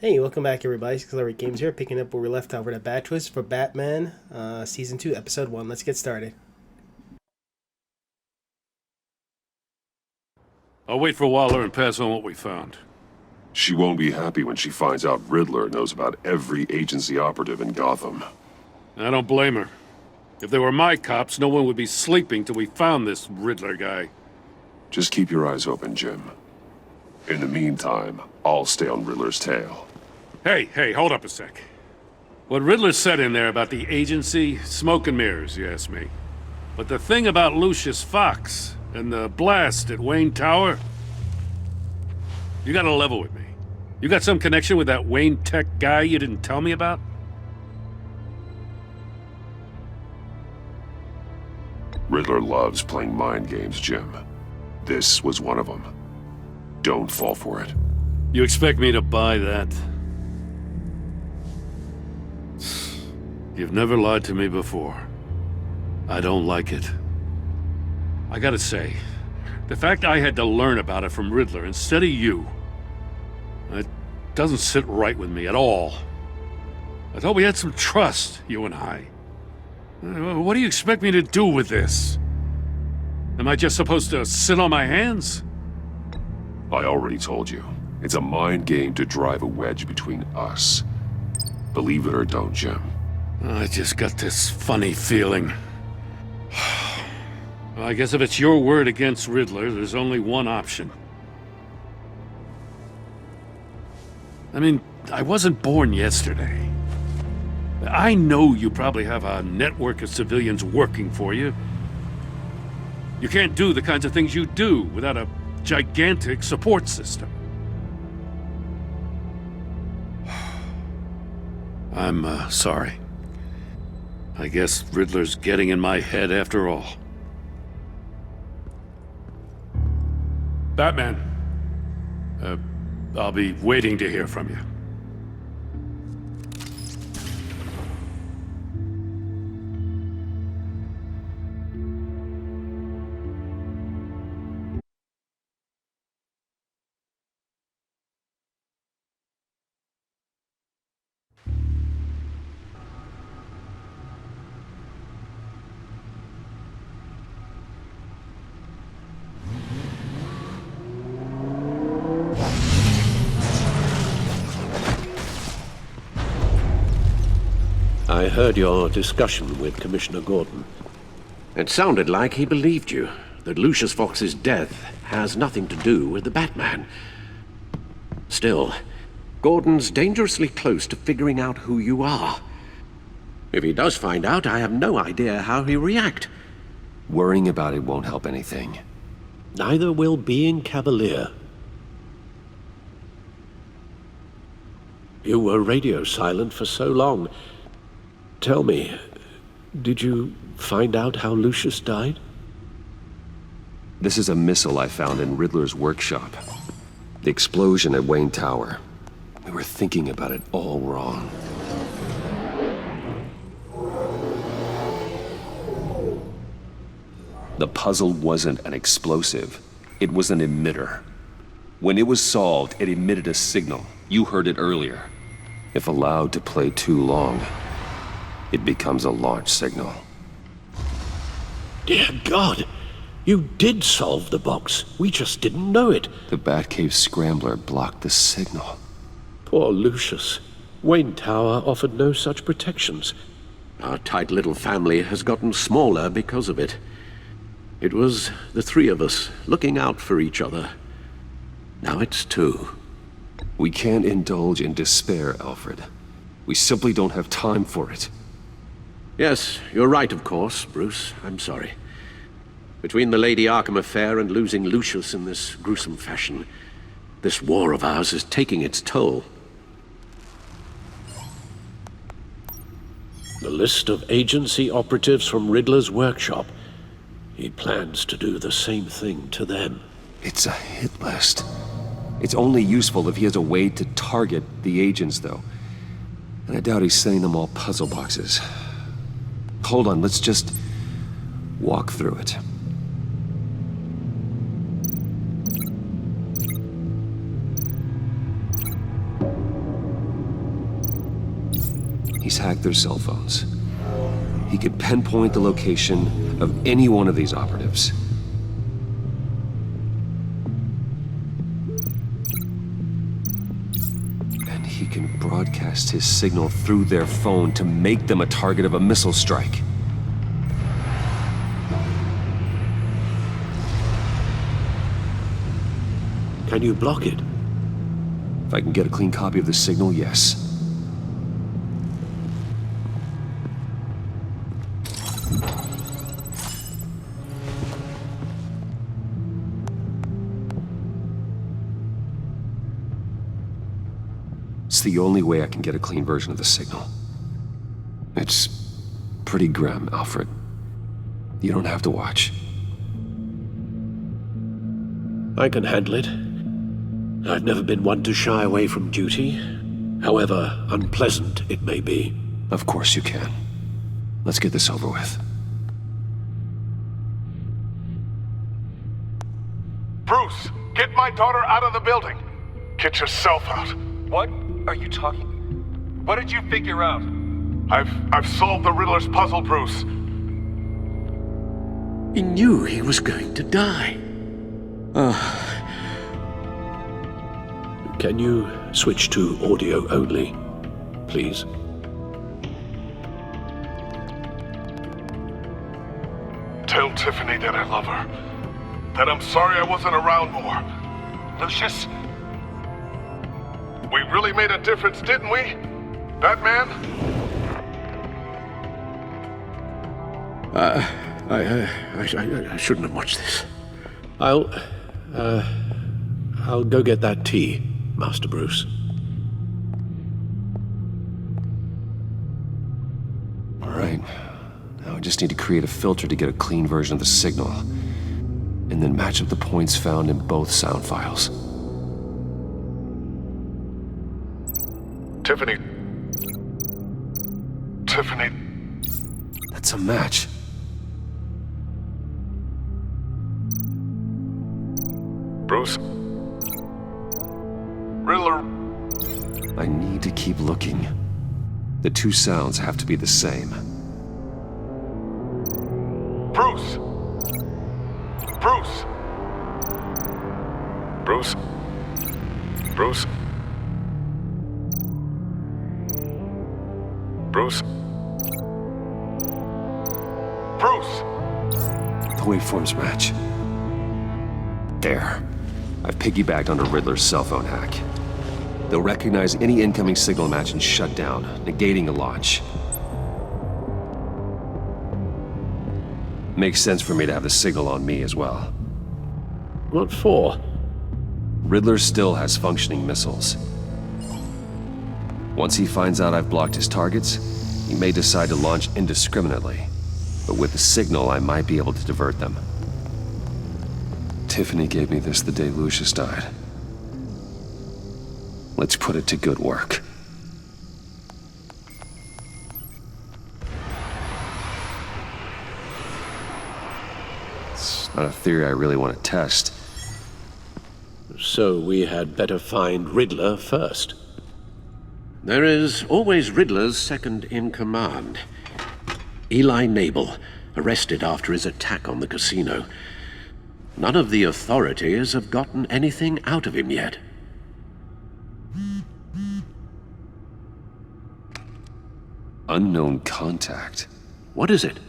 Hey, welcome back, everybody. Telltale Games here, picking up where we left off with a bad twist for Batman, Season 2, Episode 1. Let's get started. I'll wait for Waller and pass on what we found. She won't be happy when she finds out Riddler knows about every agency operative in Gotham. I don't blame her. If they were my cops, no one would be sleeping till we found this Riddler guy. Just keep your eyes open, Jim. In the meantime, I'll stay on Riddler's tail. Hey, hold up a sec. What Riddler said in there about the agency, smoke and mirrors, you ask me. But the thing about Lucius Fox and the blast at Wayne Tower, you gotta level with me. You got some connection with that Wayne Tech guy you didn't tell me about? Riddler loves playing mind games, Jim. This was one of them. Don't fall for it. You expect me to buy that? You've never lied to me before. I don't like it. I gotta say, the fact I had to learn about it from Riddler instead of you, it doesn't sit right with me at all. I thought we had some trust, you and I. What do you expect me to do with this? Am I just supposed to sit on my hands? I already told you. It's a mind game to drive a wedge between us. Believe it or don't, Jim. I just got this funny feeling. Well, I guess if it's your word against Riddler, there's only one option. I mean, I wasn't born yesterday. I know you probably have a network of civilians working for you. You can't do the kinds of things you do without a gigantic support system. I'm sorry. I guess Riddler's getting in my head after all. Batman. I'll be waiting to hear from you. I heard your discussion with Commissioner Gordon. It sounded like he believed you, that Lucius Fox's death has nothing to do with the Batman. Still, Gordon's dangerously close to figuring out who you are. If he does find out, I have no idea how he'll react. Worrying about it won't help anything. Neither will being cavalier. You were radio silent for so long. Tell me, did you find out how Lucius died? This is a missile I found in Riddler's workshop. The explosion at Wayne Tower. We were thinking about it all wrong. The puzzle wasn't an explosive. It was an emitter. When it was solved, it emitted a signal. You heard it earlier. If allowed to play too long, it becomes a launch signal. Dear God! You did solve the box. We just didn't know it. The Batcave scrambler blocked the signal. Poor Lucius. Wayne Tower offered no such protections. Our tight little family has gotten smaller because of it. It was the three of us looking out for each other. Now it's two. We can't indulge in despair, Alfred. We simply don't have time for it. Yes, you're right, of course, Bruce. I'm sorry. Between the Lady Arkham affair and losing Lucius in this gruesome fashion, this war of ours is taking its toll. The list of agency operatives from Riddler's workshop. He plans to do the same thing to them. It's a hit list. It's only useful if he has a way to target the agents, though. And I doubt he's sending them all puzzle boxes. Hold on, let's just walk through it. He's hacked their cell phones. He could pinpoint the location of any one of these operatives. And he can broadcast his signal through their phone to make them a target of a missile strike. Can you block it? If I can get a clean copy of the signal, yes. It's the only way I can get a clean version of the signal. It's pretty grim, Alfred. You don't have to watch. I can handle it. I've never been one to shy away from duty, however unpleasant it may be. Of course you can. Let's get this over with. Bruce, get my daughter out of the building. Get yourself out. What are you talking? What did you figure out? I've solved the Riddler's puzzle, Bruce. He knew he was going to die. Can you switch to audio only, please? Tell Tiffany that I love her. That I'm sorry I wasn't around more. Lucius? We really made a difference, didn't we? Batman? I shouldn't have watched this. I'll go get that tea, Master Bruce. All right. Now I just need to create a filter to get a clean version of the signal, and then match up the points found in both sound files. Tiffany. That's a match. Bruce. Riddler. I need to keep looking. The two sounds have to be the same. Bruce. Bruce. Bruce. Bruce. Bruce. Bruce. The waveforms match. There. I've piggybacked onto Riddler's cell phone hack. They'll recognize any incoming signal match and shut down, negating the launch. Makes sense for me to have the signal on me as well. What for? Riddler still has functioning missiles. Once he finds out I've blocked his targets, he may decide to launch indiscriminately. But with the signal, I might be able to divert them. Tiffany gave me this the day Lucius died. Let's put it to good work. It's not a theory I really want to test. So we had better find Riddler first. There is always Riddler's second in command. Eli Nabel, arrested after his attack on the casino. None of the authorities have gotten anything out of him yet. Unknown contact. What is it?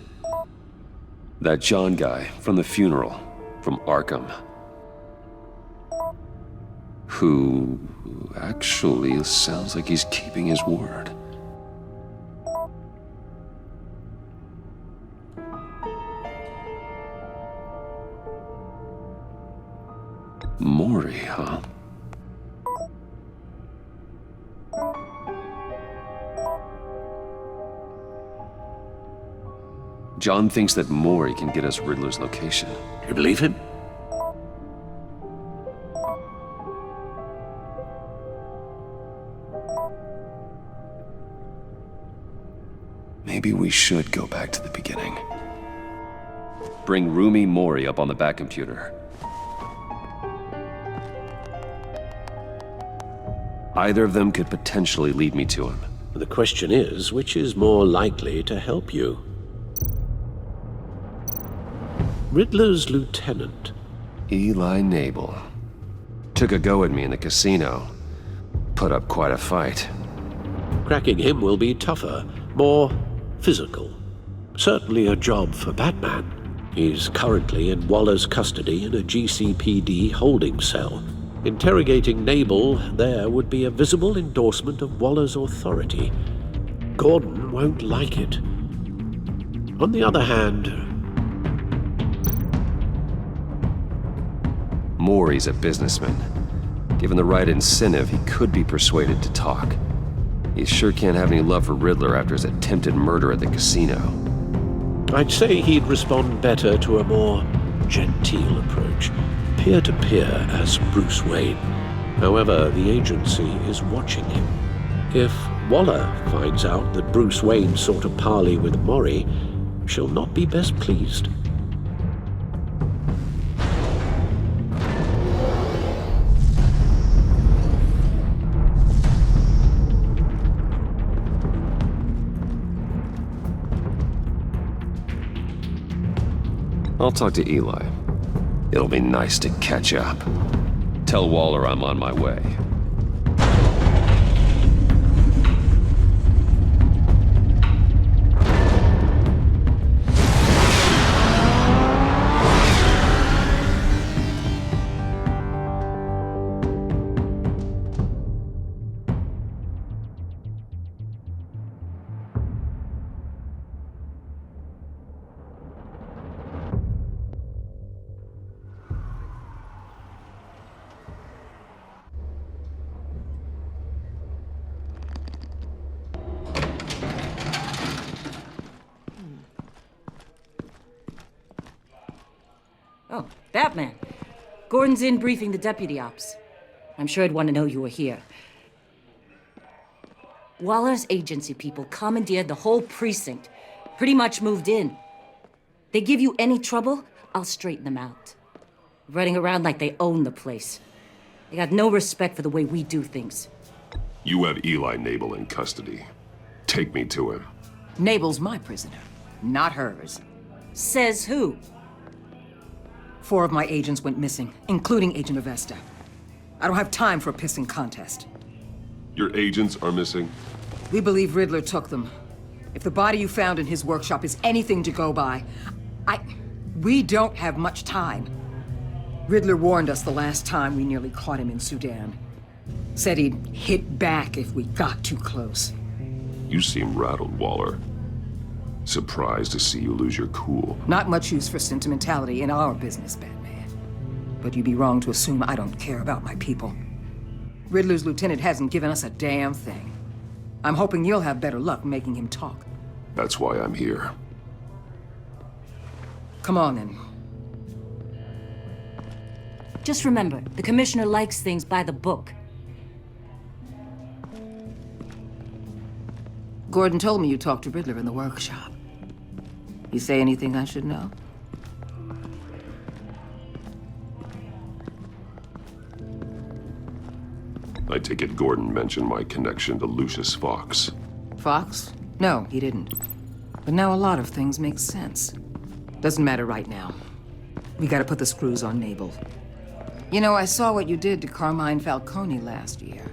That John guy from the funeral, from Arkham. Who actually sounds like he's keeping his word. Maury, huh? John thinks that Maury can get us Riddler's location. You believe him? Maybe we should go back to the beginning. Bring Rumi Mori up on the back computer. Either of them could potentially lead me to him. The question is, which is more likely to help you? Riddler's lieutenant. Eli Nabel. Took a go at me in the casino. Put up quite a fight. Cracking him will be tougher, more physical. Certainly a job for Batman. He's currently in Waller's custody in a GCPD holding cell. Interrogating Nabel there would be a visible endorsement of Waller's authority. Gordon won't like it. On the other hand, Maury's a businessman. Given the right incentive, he could be persuaded to talk. He sure can't have any love for Riddler after his attempted murder at the casino. I'd say he'd respond better to a more genteel approach, peer-to-peer as Bruce Wayne. However, the agency is watching him. If Waller finds out that Bruce Wayne sought a parley with Maury, she'll not be best pleased. I'll talk to Eli. It'll be nice to catch up. Tell Waller I'm on my way. Oh, Batman. Gordon's in briefing the deputy ops. I'm sure I'd want to know you were here. Waller's agency people commandeered the whole precinct. Pretty much moved in. They give you any trouble, I'll straighten them out. Running around like they own the place. They got no respect for the way we do things. You have Eli Nabel in custody. Take me to him. Nabel's my prisoner, not hers. Says who? 4 of my agents went missing, including Agent Avesta. I don't have time for a pissing contest. Your agents are missing? We believe Riddler took them. If the body you found in his workshop is anything to go by, we don't have much time. Riddler warned us the last time we nearly caught him in Sudan. Said he'd hit back if we got too close. You seem rattled, Waller. Surprised to see you lose your cool. Not much use for sentimentality in our business, Batman. But you'd be wrong to assume I don't care about my people. Riddler's lieutenant hasn't given us a damn thing. I'm hoping you'll have better luck making him talk. That's why I'm here. Come on, then. Just remember, the commissioner likes things by the book. Gordon told me you talked to Riddler in the workshop. You say anything I should know? I take it Gordon mentioned my connection to Lucius Fox. Fox? No, he didn't. But now a lot of things make sense. Doesn't matter right now. We gotta put the screws on Nabel. You know, I saw what you did to Carmine Falcone last year.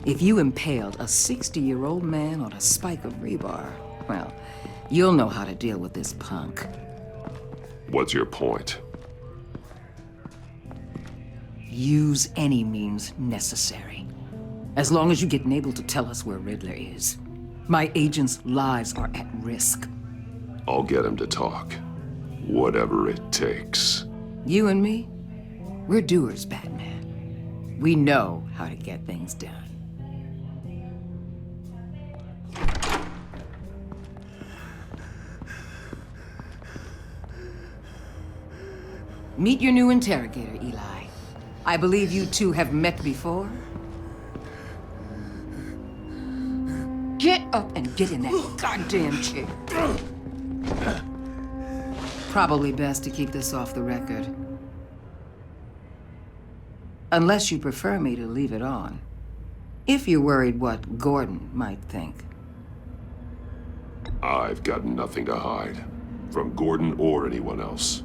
If you impaled a 60-year-old man on a spike of rebar, well, you'll know how to deal with this punk. What's your point? Use any means necessary. As long as you get Nabel to tell us where Riddler is. My agents' lives are at risk. I'll get him to talk. Whatever it takes. You and me, we're doers, Batman. We know how to get things done. Meet your new interrogator, Eli. I believe you two have met before. Get up and get in that goddamn chair. Probably best to keep this off the record. Unless you prefer me to leave it on. If you're worried what Gordon might think. I've got nothing to hide. From Gordon or anyone else.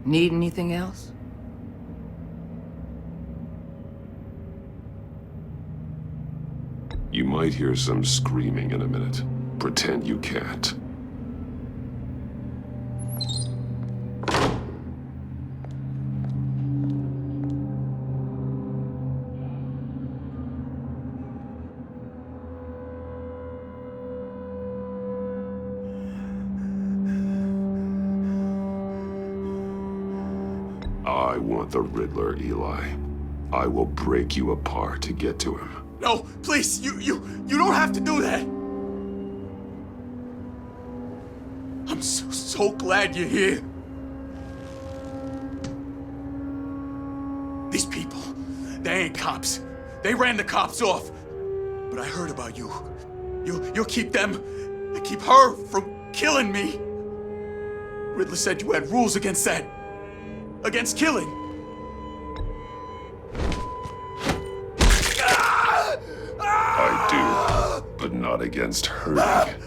Need anything else? You might hear some screaming in a minute. Pretend you can't. I want the Riddler, Eli. I will break you apart to get to him. No, please, you don't have to do that. I'm so glad you're here. These people, they ain't cops. They ran the cops off. But I heard about you. You'll keep them, they keep her from killing me. Riddler said you had rules against that. Against killing. I do, but not against hurting.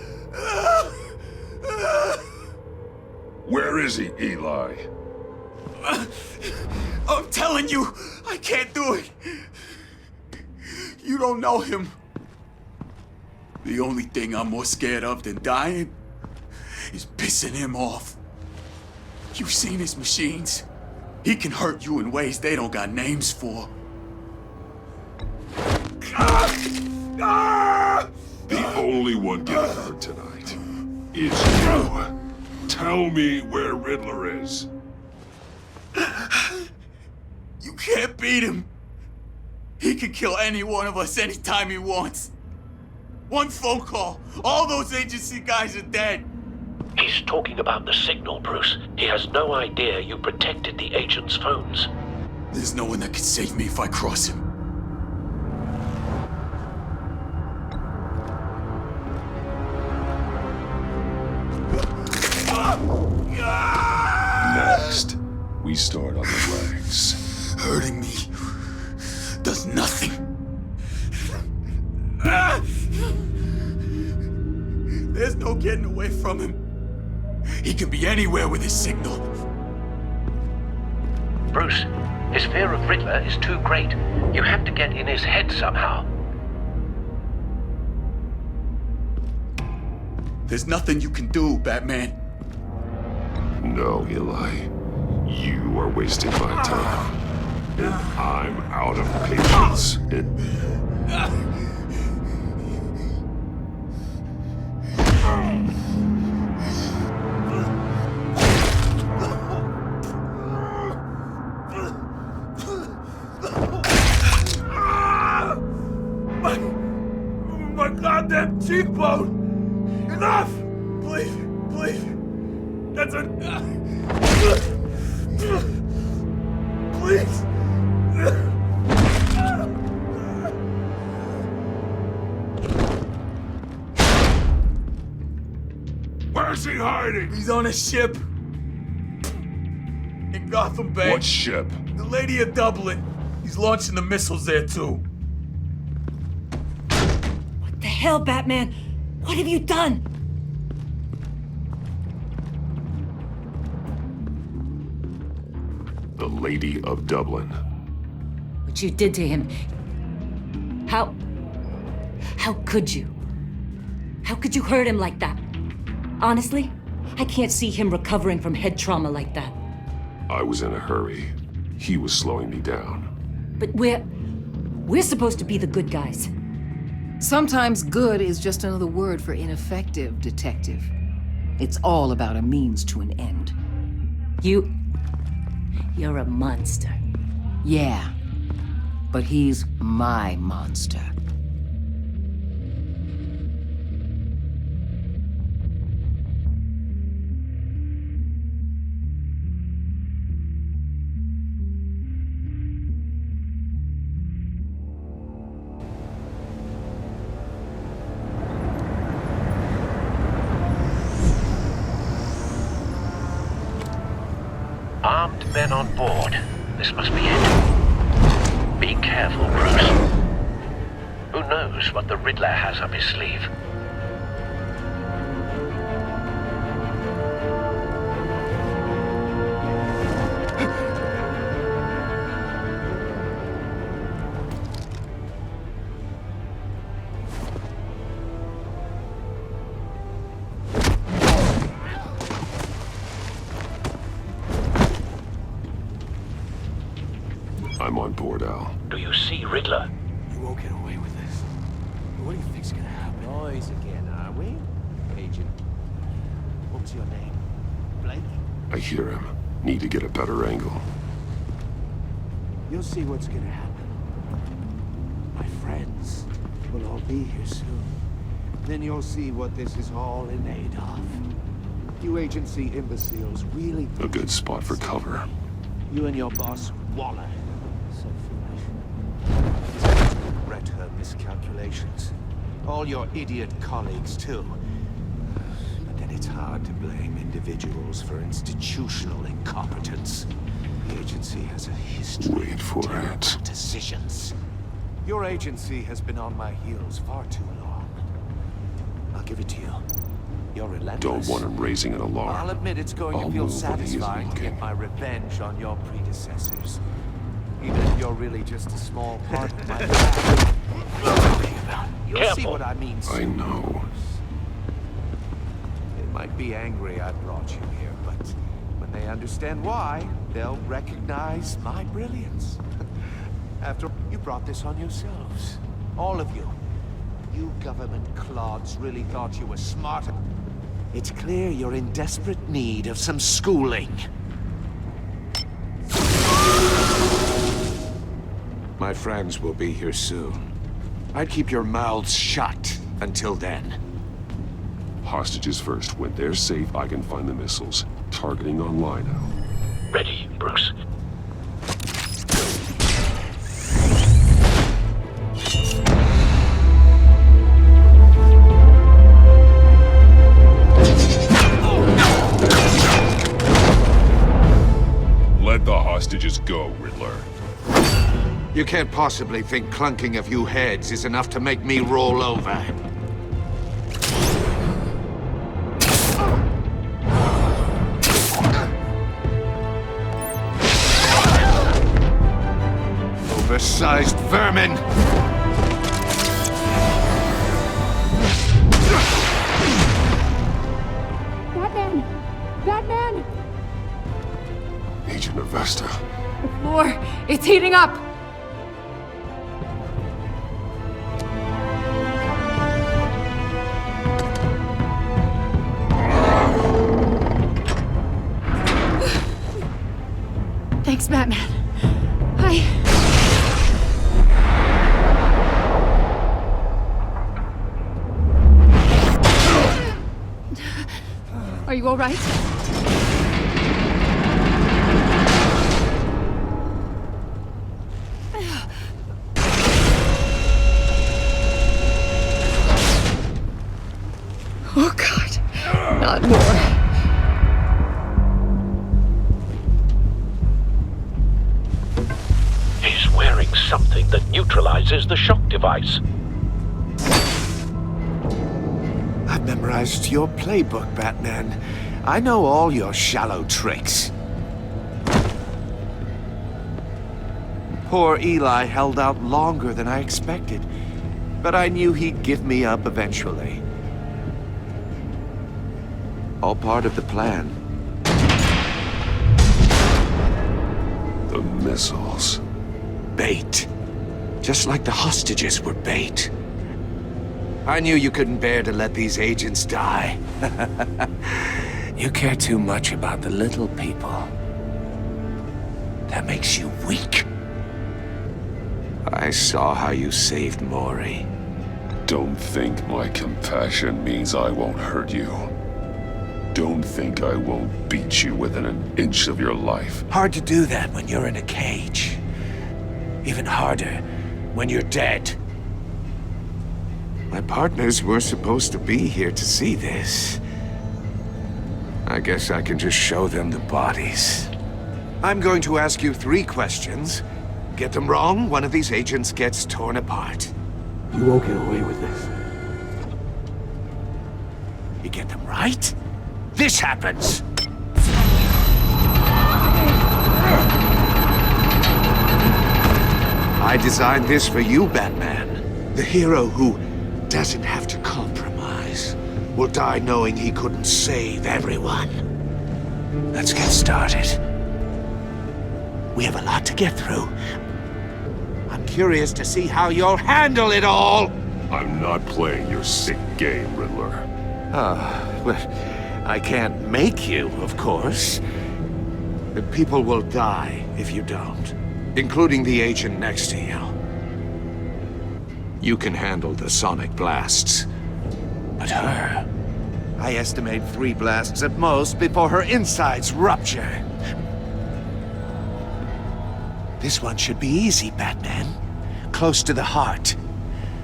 Where is he, Eli? I'm telling you, I can't do it. You don't know him. The only thing I'm more scared of than dying is pissing him off. You've seen his machines. He can hurt you in ways they don't got names for. The only one getting hurt tonight is you. Tell me where Riddler is. You can't beat him. He can kill any one of us anytime he wants. One phone call, all those agency guys are dead. He's talking about the signal, Bruce. He has no idea you protected the agent's phones. There's no one that can save me if I cross him. Next, we start on the legs. Hurting me does nothing. There's no getting away from him. He can be anywhere with his signal. Bruce, his fear of Riddler is too great. You have to get in his head somehow. There's nothing you can do, Batman. No, Eli. You are wasting my time. And I'm out of patience. My goddamn cheekbone! Enough! Please, please. That's a... Please. Where's he hiding? He's on a ship. In Gotham Bay. What ship? The Lady of Dublin. He's launching the missiles there, too. What the hell, Batman? What have you done? The Lady of Dublin. What you did to him. How could you? How could you hurt him like that? Honestly, I can't see him recovering from head trauma like that. I was in a hurry. He was slowing me down. But we're supposed to be the good guys. Sometimes good is just another word for ineffective, Detective. It's all about a means to an end. You're a monster. Yeah, but he's my monster. Armed men on board. This must be it. Be careful, Bruce. Who knows what the Riddler has up his sleeve? I'm on board, Al. Do you see Riddler? You won't get away with this. What do you think's gonna happen? Noise again, are we? Agent. What's your name? Blake? I hear him. Need to get a better angle. You'll see what's gonna happen. My friends will all be here soon. Then you'll see what this is all in aid of. You agency imbeciles really... A good spot for cover. You and your boss, Waller. So foolish. He's going to regret her miscalculations. All your idiot colleagues, too. But then it's hard to blame individuals for institutional incompetence. The agency has a history Wait for it. decisions. Your agency has been on my heels far too long. I'll give it to you. You're relentless. Don't want him raising an alarm. I'll admit it's going I'll to feel move when he isn't satisfying to looking. get my revenge on your predecessors. Even if you're really just a small part of my plan. You'll see what I mean I soon. know. They might be angry I brought you here, but when they understand why, they'll recognize my brilliance. After all, you brought this on yourselves. All of you. You government clods really thought you were smarter. It's clear you're in desperate need of some schooling. My friends will be here soon. I'd keep your mouths shut until then. Hostages first. When they're safe, I can find the missiles. Targeting online now. Ready, Bruce. Let the hostages go, Riddler. You can't possibly think clunking a few heads is enough to make me roll over. Oversized vermin! Batman! Batman! Agent Avesta. The floor, it's heating up! Thanks, Batman. Are you all right? Oh, God. Not more. He's wearing something that neutralizes the shock device. I've memorized your playbook, Batman. I know all your shallow tricks. Poor Eli held out longer than I expected, but I knew he'd give me up eventually. All part of the plan. The missiles. Bait. Just like the hostages were bait. I knew you couldn't bear to let these agents die. You care too much about the little people. That makes you weak. I saw how you saved Maury. Don't think my compassion means I won't hurt you. Don't think I won't beat you within an inch of your life. Hard to do that when you're in a cage. Even harder when you're dead. My partners were supposed to be here to see this. I guess I can just show them the bodies. I'm going to ask you 3 questions. Get them wrong, one of these agents gets torn apart. You won't get away with this. You get them right, this happens. I designed this for you, Batman. The hero who doesn't have to compromise will die knowing he couldn't save everyone. Let's get started. We have a lot to get through. I'm curious to see how you'll handle it all. I'm not playing your sick game, Riddler. Well, I can't make you, of course. But people will die if you don't, including the agent next to you. You can handle the sonic blasts, but her... I estimate 3 blasts at most before her insides rupture. This one should be easy, Batman. Close to the heart.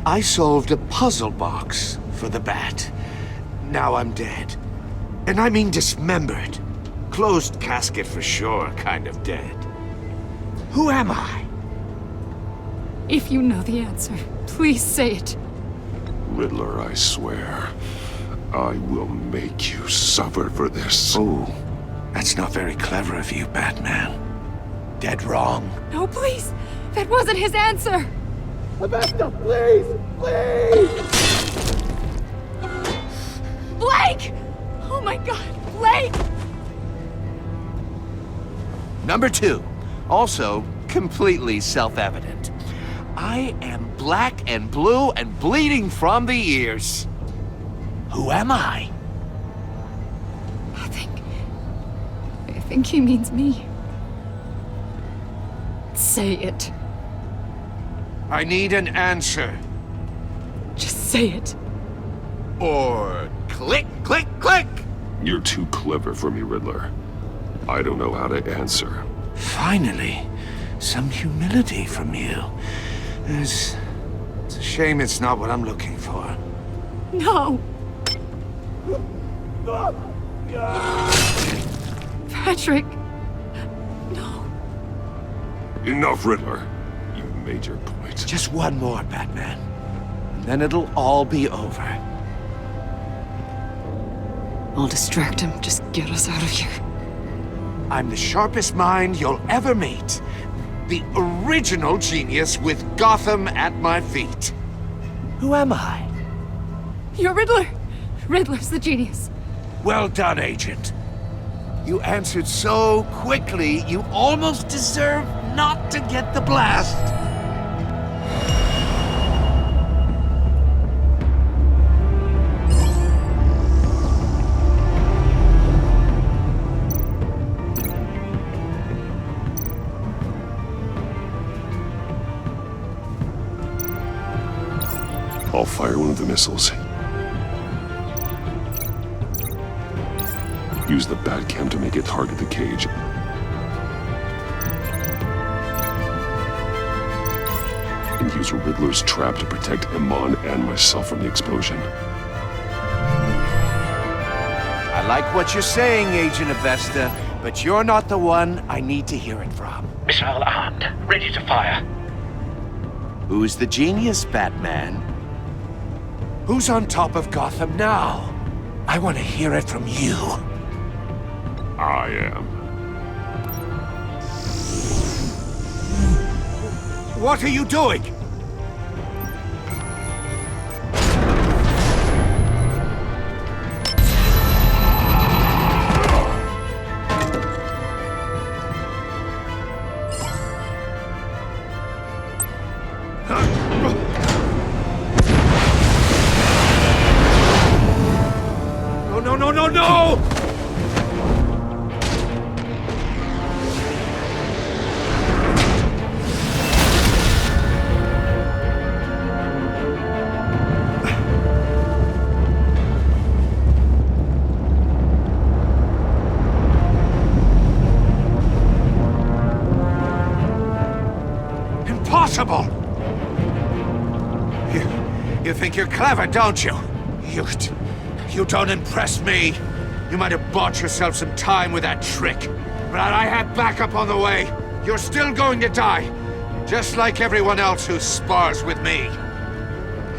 I solved a puzzle box for the Bat. Now I'm dead. And I mean dismembered. Closed casket for sure, kind of dead. Who am I? If you know the answer, please say it. Riddler, I swear. I will make you suffer for this. Oh, that's not very clever of you, Batman. Dead wrong. No, please. That wasn't his answer. Augusta, please! Please! Blake! Oh my God, Blake! Number 2, also completely self-evident. I am black and blue and bleeding from the ears. Who am I? I think he means me. Say it. I need an answer. Just say it. Or click, click, click! You're too clever for me, Riddler. I don't know how to answer. Finally, some humility from you. It's a shame it's not what I'm looking for. No! Patrick! No. Enough, Riddler. You've made your point. Just one more, Batman. And then it'll all be over. I'll distract him. Just get us out of here. I'm the sharpest mind you'll ever meet. The original genius with Gotham at my feet. Who am I? You're Riddler! Riddler's the genius. Well done, Agent. You answered so quickly, you almost deserve not to get the blast. I'll fire one of the missiles. Use the Batcam to make it target the cage. And use Riddler's trap to protect Iman and myself from the explosion. I like what you're saying, Agent Avesta, but you're not the one I need to hear it from. Missile armed, ready to fire. Who's the genius, Batman? Who's on top of Gotham now? I want to hear it from you. I am. What are you doing? No! Impossible! You think you're clever, don't you? You don't impress me. You might have bought yourself some time with that trick, But I have backup on the way. You're still going to die. Just like everyone else who spars with me.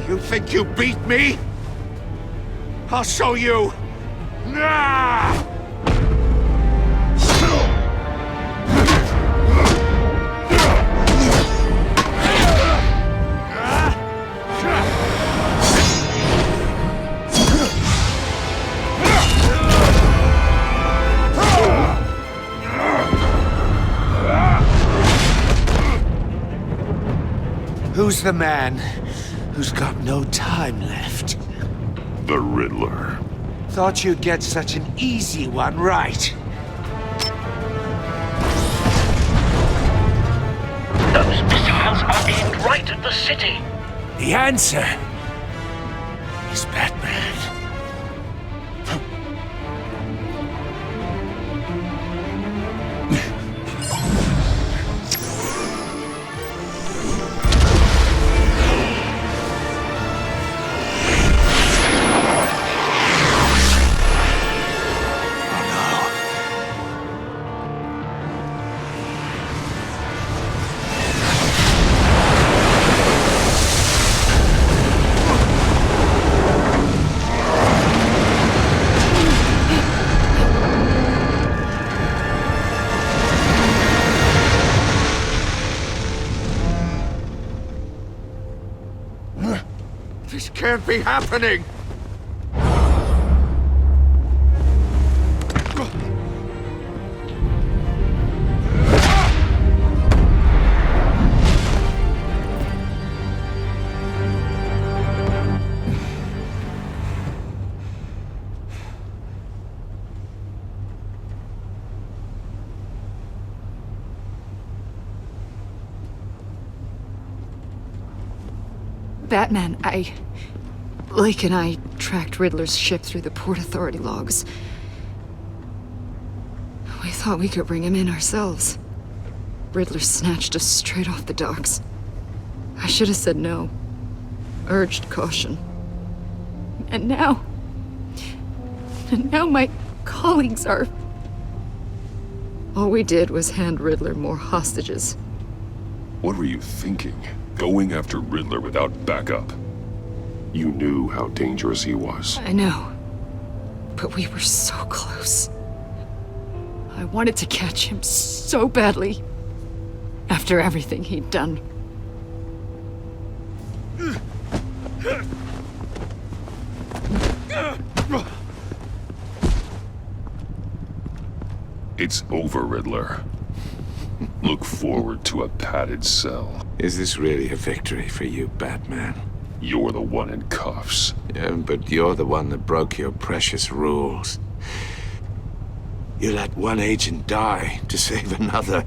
You think you beat me? I'll show you! Ah! Who's the man who's got no time left? The Riddler. Thought you'd get such an easy one right. Those missiles are aimed right at the city. The answer is Batman. This can't be happening! Batman, Lake and I tracked Riddler's ship through the Port Authority logs. We thought we could bring him in ourselves. Riddler snatched us straight off the docks. I should have said no. Urged caution. And now my colleagues are... All we did was hand Riddler more hostages. What were you thinking? Going after Riddler without backup? You knew how dangerous he was. I know. But we were so close. I wanted to catch him so badly. After everything he'd done. It's over, Riddler. Look forward to a padded cell. Is this really a victory for you, Batman? You're the one in cuffs. Yeah, but you're the one that broke your precious rules. You let one agent die to save another.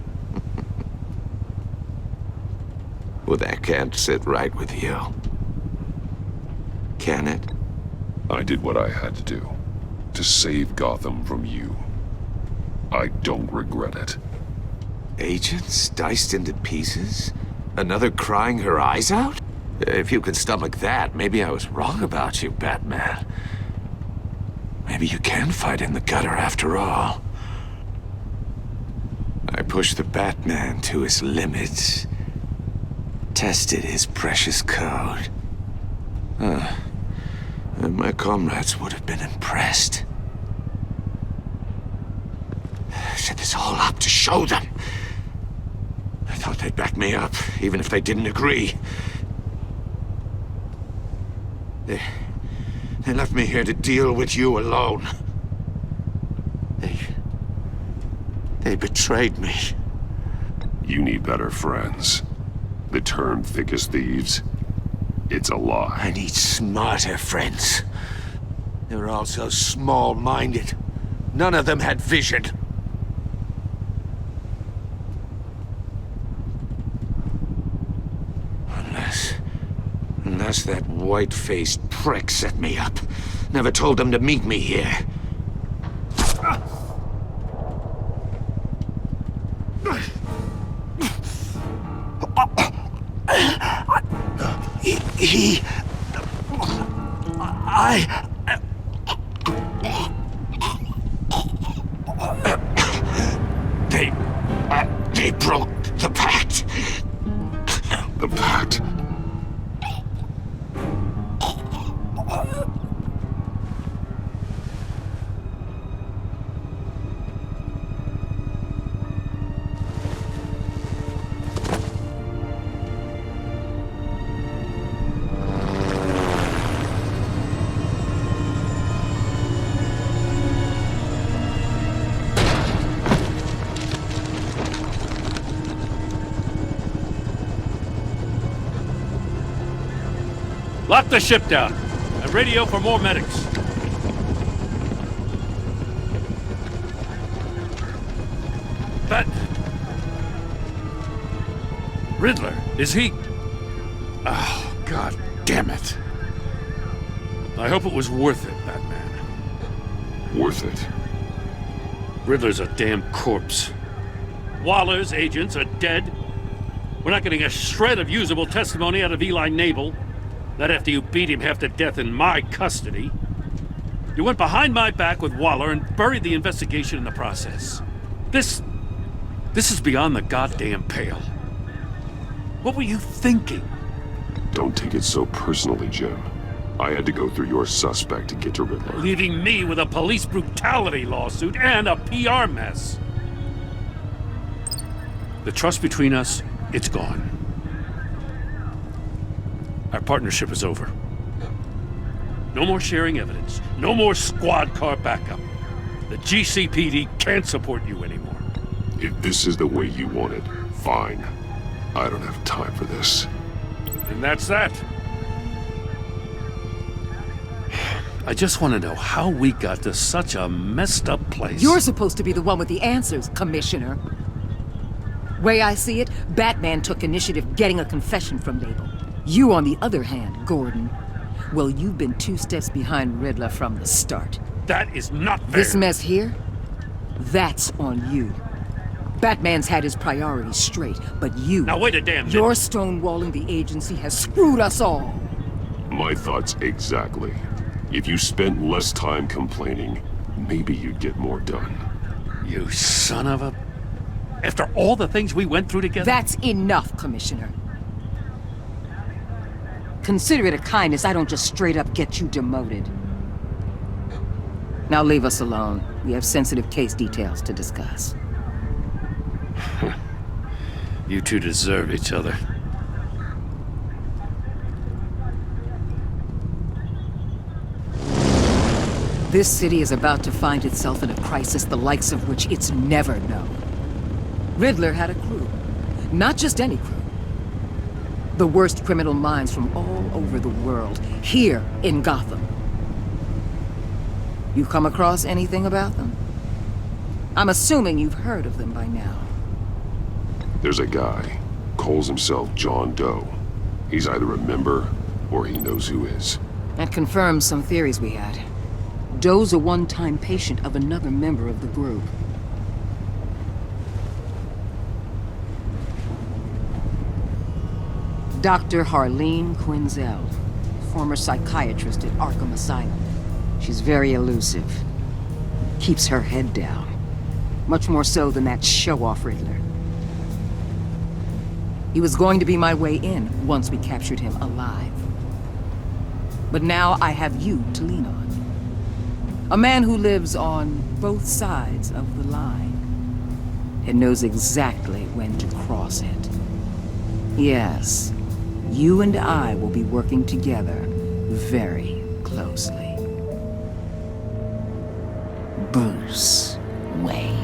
Well, that can't sit right with you. Can it? I did what I had to do. To save Gotham from you. I don't regret it. Agents diced into pieces? Another crying her eyes out? If you can stomach that, maybe I was wrong about you, Batman. Maybe you can fight in the gutter after all. I pushed the Batman to his limits. Tested his precious code. And my comrades would have been impressed. I set this all up to show them. I thought they'd back me up, even if they didn't agree. They left me here to deal with you alone. They betrayed me. You need better friends. The term thick as thieves, it's a lie. I need smarter friends. They were all so small-minded. None of them had vision. Unless that white-faced prick set me up. Never told them to meet me here. broke the pact. The pact? Lock the ship down and radio for more medics. But Riddler, is he? Oh, God damn it. I hope it was worth it, Batman. Worth it? Riddler's a damn corpse. Waller's agents are dead. We're not getting a shred of usable testimony out of Eli Nabel. Not after you beat him half to death in my custody. You went behind my back with Waller and buried the investigation in the process. This is beyond the goddamn pale. What were you thinking? Don't take it so personally, Jim. I had to go through your suspect to get to Riddler. Leaving me with a police brutality lawsuit and a PR mess. The trust between us, it's gone. Our partnership is over. No more sharing evidence. No more squad car backup. The GCPD can't support you anymore. If this is the way you want it, fine. I don't have time for this. And that's that. I just want to know how we got to such a messed up place. You're supposed to be the one with the answers, Commissioner. Way I see it, Batman took initiative getting a confession from Nabel. You, on the other hand, Gordon, well, you've been 2 steps behind Riddler from the start. That is not fair. This mess here, that's on you. Batman's had his priorities straight, but you... Now wait a damn minute. Your stonewalling the agency has screwed us all. My thoughts exactly. If you spent less time complaining, maybe you'd get more done. You son of a... After all the things we went through together? That's enough, Commissioner. Consider it a kindness I don't just straight up get you demoted. Now leave us alone. We have sensitive case details to discuss. You two deserve each other. This city is about to find itself in a crisis the likes of which it's never known. Riddler had a crew. Not just any crew. The worst criminal minds from all over the world, here in Gotham. You come across anything about them? I'm assuming you've heard of them by now. There's a guy, calls himself John Doe. He's either a member, or he knows who is. That confirms some theories we had. Doe's a one-time patient of another member of the group. Dr. Harleen Quinzel, former psychiatrist at Arkham Asylum. She's very elusive. Keeps her head down. Much more so than that show-off Riddler. He was going to be my way in once we captured him alive. But now I have you to lean on. A man who lives on both sides of the line and knows exactly when to cross it. Yes. You and I will be working together very closely. Bruce Wayne.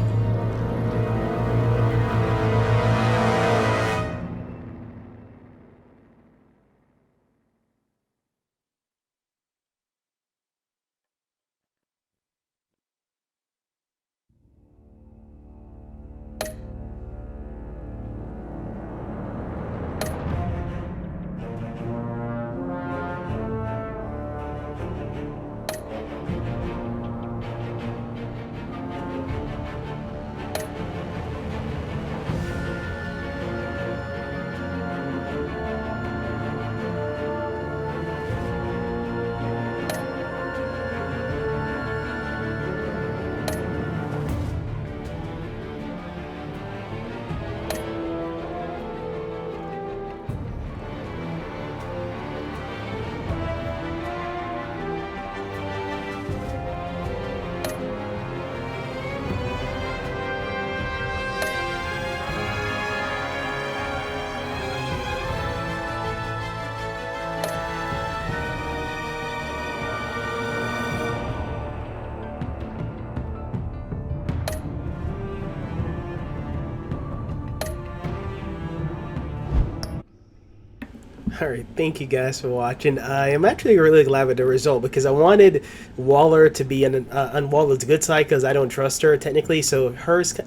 Alright, thank you guys for watching. I am actually really glad with the result because I wanted Waller to be on Waller's good side because I don't trust her technically. So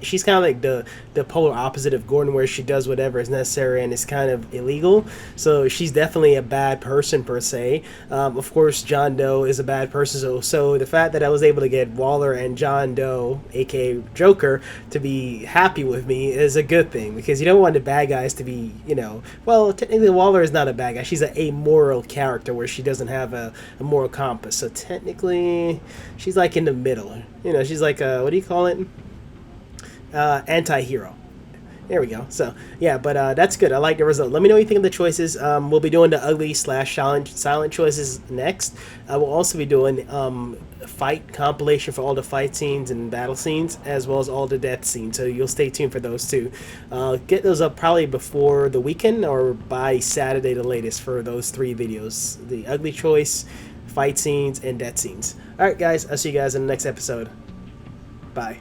she's kind of like the polar opposite of Gordon, where she does whatever is necessary and it's kind of illegal. So she's definitely a bad person per se. Of course, John Doe is a bad person. So the fact that I was able to get Waller and John Doe, aka Joker, to be happy with me is a good thing, because you don't want the bad guys to be, you know, well, technically Waller is not a bad guy. She's an amoral character where she doesn't have a moral compass. So technically, she's like in the middle. You know, she's like a, what do you call it? Anti-hero. There we go. So yeah, but that's good. I like the result. Let me know what you think of the choices. We'll be doing the ugly / silent choices next. I will also be doing fight compilation for all the fight scenes and battle scenes, as well as all the death scenes. So you'll stay tuned for those too. Get those up probably before the weekend or by Saturday the latest for those 3 videos: the ugly choice, fight scenes, and death scenes. All right, guys. I'll see you guys in the next episode. Bye.